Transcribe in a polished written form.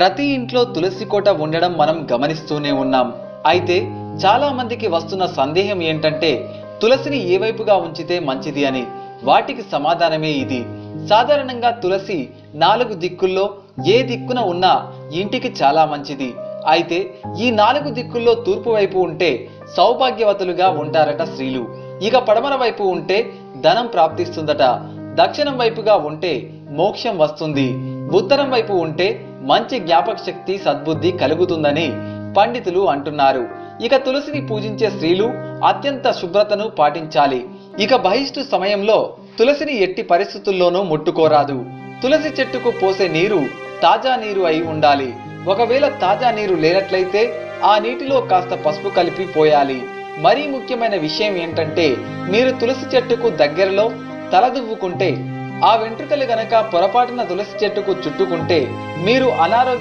ప్రతి ఇంట్లో తులసి కోట ఉండడం మనం గమనిస్తూనే ఉన్నాం. అయితే చాలా మందికి వస్తున్న సందేహం ఏంటంటే తులసిని ఏ వైపుగా ఉంచితే మంచిది అని. వాటికి సమాధానమే ఇది. సాధారణంగా తులసి 4 దిక్కుల్లో ఏ దిక్కున ఉన్నా ఇంటికి చాలా మంచిది. అయితే ఈ 4 దిక్కుల్లో తూర్పు వైపు ఉంటే సౌభాగ్యవతులుగా ఉంటారట స్త్రీలు. ఇక పడమర వైపు ఉంటే ధనం ప్రాప్తిస్తుందట. దక్షిణం వైపుగా ఉంటే మోక్షం వస్తుంది. ఉత్తరం వైపు ఉంటే మంచి జ్ఞాపక శక్తి, సద్బుద్ధి కలుగుతుందని పండితులు అంటున్నారు. ఇక తులసిని పూజించే స్త్రీలు అత్యంత శుభ్రతను పాటించాలి. ఇక బహిష్టు సమయంలో తులసిని ఎట్టి పరిస్థితుల్లోనూ ముట్టుకోరాదు. తులసి చెట్టుకు పోసే నీరు తాజా నీరు అయి ఉండాలి. ఒకవేళ తాజా నీరు లేనట్లయితే ఆ నీటిలో కాస్త పసుపు కలిపి పోయాలి. మరీ ముఖ్యమైన విషయం ఏంటంటే మీరు తులసి చెట్టుకు దగ్గరలో తలదువ్వుకుంటే ఆ వెంట్రుకలు గనక పొరపాటున తులసి చెట్టుకు చుట్టుకుంటే మీరు అనారోగ్య